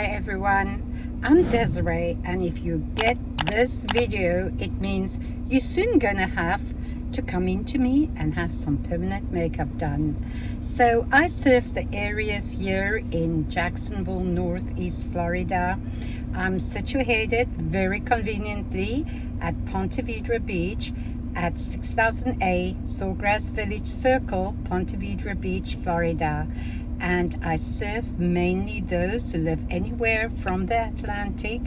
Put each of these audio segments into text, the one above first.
Hi everyone, I'm Desiree, and if you get this video, it means you're soon gonna have to come into me and have some permanent makeup done. So I serve the areas here in Jacksonville, Northeast Florida. I'm situated very conveniently at Ponte Vedra Beach at 6000A Sawgrass Village Circle, Ponte Vedra Beach, Florida. And I serve mainly those who live anywhere from the Atlantic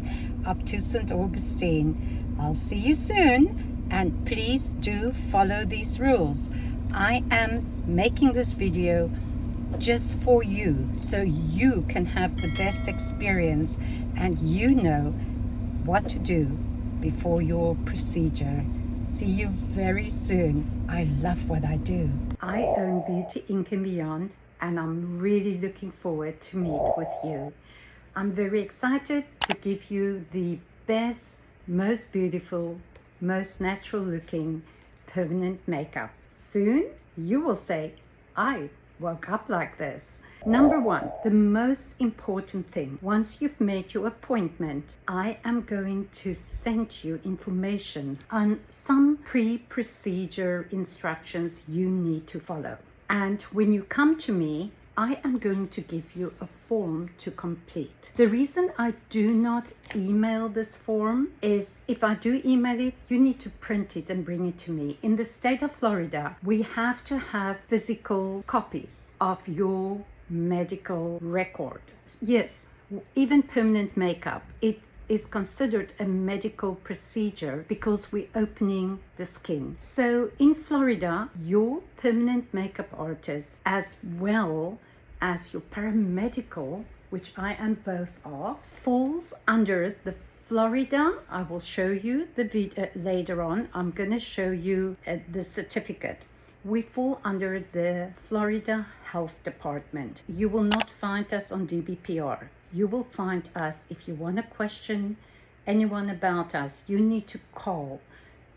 up to St. Augustine. I'll see you soon, and please do follow these rules. I am making this video just for you, so you can have the best experience and you know what to do before your procedure. See you very soon. I love what I do. I own Beauty Inc. and Beyond, and I'm really looking forward to meet with you. I'm very excited to give you the best, most beautiful, most natural looking permanent makeup. Soon you will say, I woke up like this. Number one, the most important thing, once you've made your appointment, I am going to send you information on some pre-procedure instructions you need to follow. And when you come to me, I am going to give you a form to complete. The reason I do not email this form is if I do email it, you need to print it and bring it to me. In the state of Florida, we have to have physical copies of your medical record. Yes, even permanent makeup. It is considered a medical procedure because we're opening the skin. So in Florida, your permanent makeup artist as well as your paramedical, which I am both of, falls under the Florida. I will show you the video later on. I'm going to show you the certificate. We fall under the Florida Health Department. You will not find us on DBPR. You will find us, if you want to question anyone about us, you need to call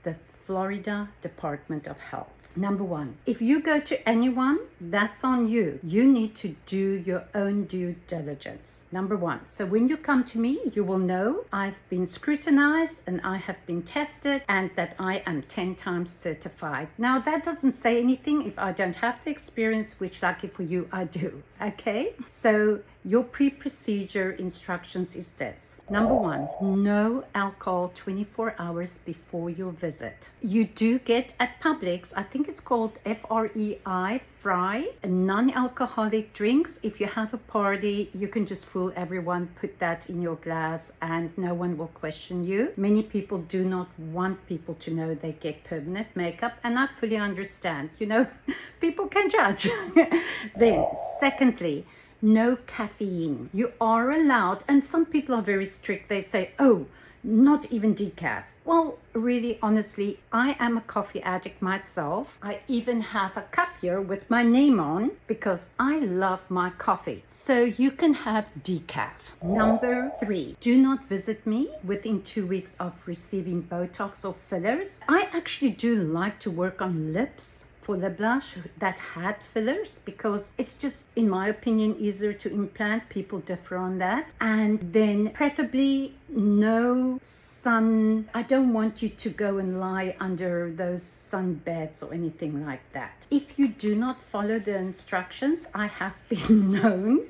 the Florida Department of Health. Number one, if you go to anyone, that's on you. You need to do your own due diligence. Number one. So when you come to me, you will know I've been scrutinized and I have been tested and that I am 10 times certified. Now that doesn't say anything if I don't have the experience, which lucky for you, I do. Okay? So your pre-procedure instructions is this. Number one, no alcohol 24 hours before your visit. You do get at Publix, I think it's called FREI, Fry, non-alcoholic drinks. If you have a party, you can just fool everyone, put that in your glass and no one will question you. Many people do not want people to know they get permanent makeup, and I fully understand, you know, people can judge. Then, secondly, no caffeine. You are allowed, and some people are very strict. They say, oh, not even decaf. Well, really, honestly, I am a coffee addict myself. I even have a cup here with my name on because I love my coffee. So you can have decaf. Number three, do not visit me within 2 weeks of receiving Botox or fillers. I actually do like to work on lips for the blush that had fillers because it's just, in my opinion, easier to implant. People differ on that. And then preferably no sun. I don't want you to go and lie under those sunbeds or anything like that. If you do not follow the instructions, I have been known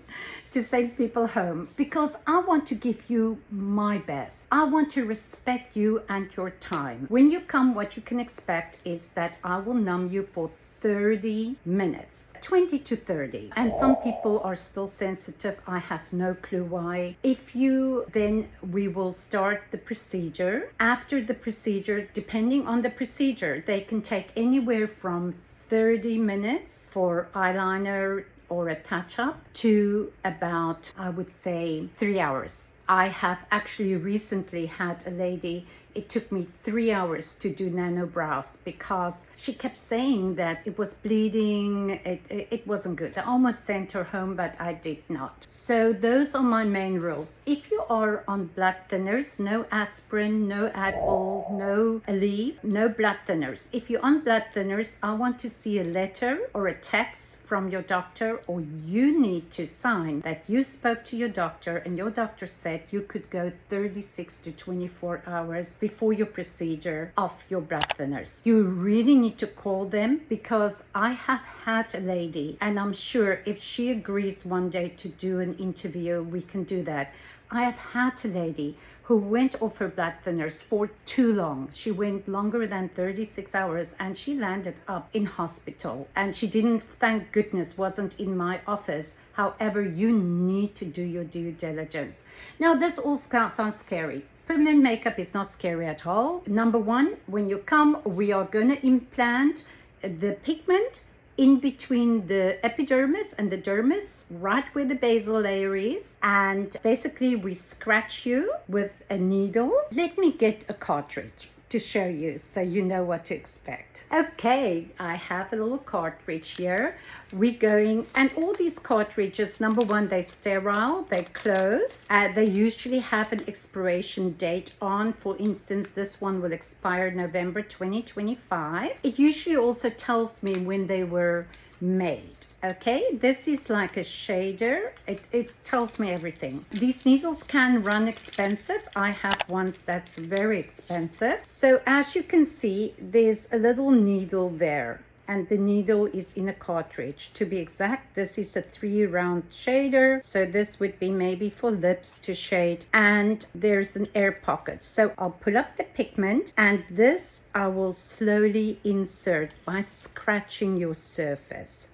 to send people home because I want to give you my best. I want to respect you and your time. When you come, what you can expect is that I will numb you for 30 minutes, 20 to 30. And some people are still sensitive. I have no clue why. Then we will start the procedure. After the procedure, depending on the procedure, they can take anywhere from 30 minutes for eyeliner or a touch-up to about, I would say, 3 hours. I have actually recently had a lady, it took me 3 hours to do Nano Brows because she kept saying that it was bleeding, it wasn't good. I almost sent her home, but I did not. So those are my main rules. If you are on blood thinners, no aspirin, no Advil, no Aleve, no blood thinners. If you're on blood thinners, I want to see a letter or a text from your doctor, or you need to sign that you spoke to your doctor and your doctor said you could go 36 to 24 hours before your procedure off your blood thinners. You really need to call them, because I have had a lady, and I'm sure if she agrees one day to do an interview, we can do that. I have had a lady who went off her blood thinners for too long. She went longer than 36 hours and she landed up in hospital. And she didn't, thank goodness, wasn't in my office. However, you need to do your due diligence. Now, this all sounds scary. Permanent makeup is not scary at all. Number one, when you come, we are going to implant the pigment in between the epidermis and the dermis, right where the basal layer is. And basically we scratch you with a needle. Let me get a cartridge to show you so you know what to expect. Okay, I have a little cartridge here. We're going, and all these cartridges, number one, they're sterile, they close. They usually have an expiration date on. For instance, this one will expire November 2025. It usually also tells me when they were made. Okay, this is like a shader. It tells me everything. These needles can run expensive. I have ones that's very expensive. So as you can see, there's a little needle there, and the needle is in a cartridge. To be exact, this is a 3-round shader. So this would be maybe for lips to shade, and there's an air pocket. So I'll pull up the pigment, and this I will slowly insert by scratching your surface.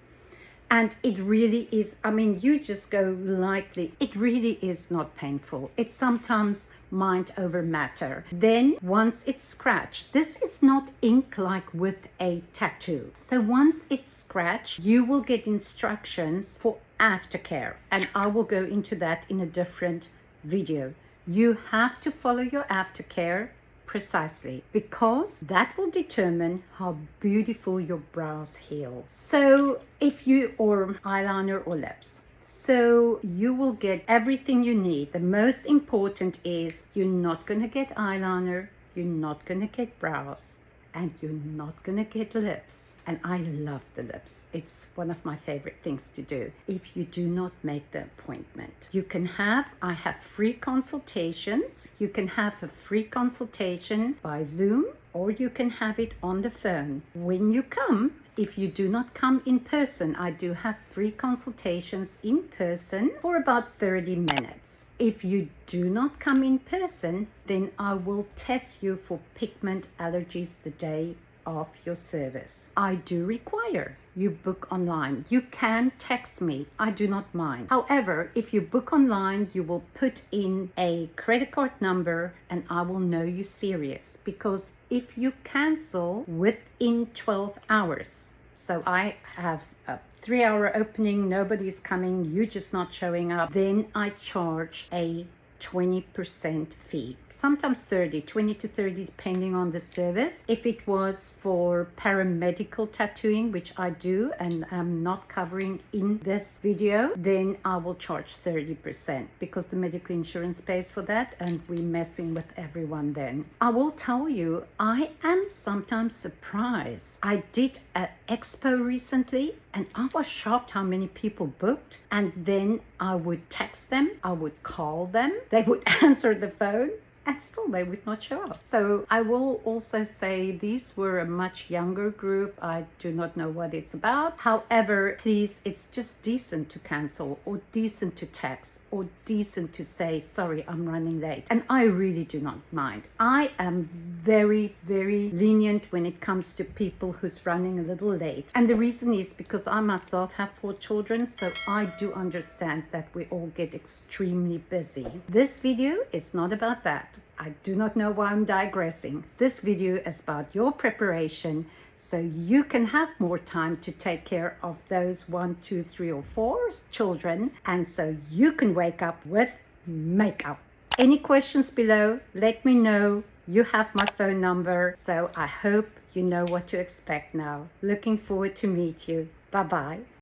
And it really is, I mean, you just go lightly. It really is not painful. It's sometimes mind over matter. Then once it's scratched, this is not ink like with a tattoo. So once it's scratched, you will get instructions for aftercare. And I will go into that in a different video. You have to follow your aftercare precisely, because that will determine how beautiful your brows heal. So if you, or eyeliner or lips, so you will get everything you need. The most important is you're not going to get eyeliner, you're not going to get brows, and you're not going to get lips. And I love the lips. It's one of my favorite things to do if you do not make the appointment. You can have, I have free consultations. You can have a free consultation by Zoom, or you can have it on the phone. When you come, if you do not come in person, I do have free consultations in person for about 30 minutes. If you do not come in person, then I will test you for pigment allergies the day of your service. I do require you book online. You can text me, I do not mind. However, if you book online, you will put in a credit card number and I will know you're serious, because if you cancel within 12 hours, so I have a 3-hour opening, nobody's coming, you just not showing up, then I charge a 20% fee, sometimes 20 to 30 depending on the service. If it was for paramedical tattooing, which I do and I'm not covering in this video, then I will charge 30%, because the medical insurance pays for that and we're messing with everyone then. I will tell you, I am sometimes surprised. I did an expo recently and I was shocked how many people booked, and then I would text them, I would call them, they would answer the phone, and still they would not show up. So I will also say these were a much younger group. I do not know what it's about. However, please, it's just decent to cancel, or decent to text, or decent to say, sorry, I'm running late. And I really do not mind. I am very, very lenient when it comes to people who's running a little late. And the reason is because I myself have 4 children, so I do understand that we all get extremely busy. This video is not about that. I do not know why I'm digressing. This video is about your preparation so you can have more time to take care of those 1, 2, 3, or 4 children, and so you can wake up with makeup. Any questions below, let me know. You have my phone number, so I hope you know what to expect now. Looking forward to meet you. Bye bye.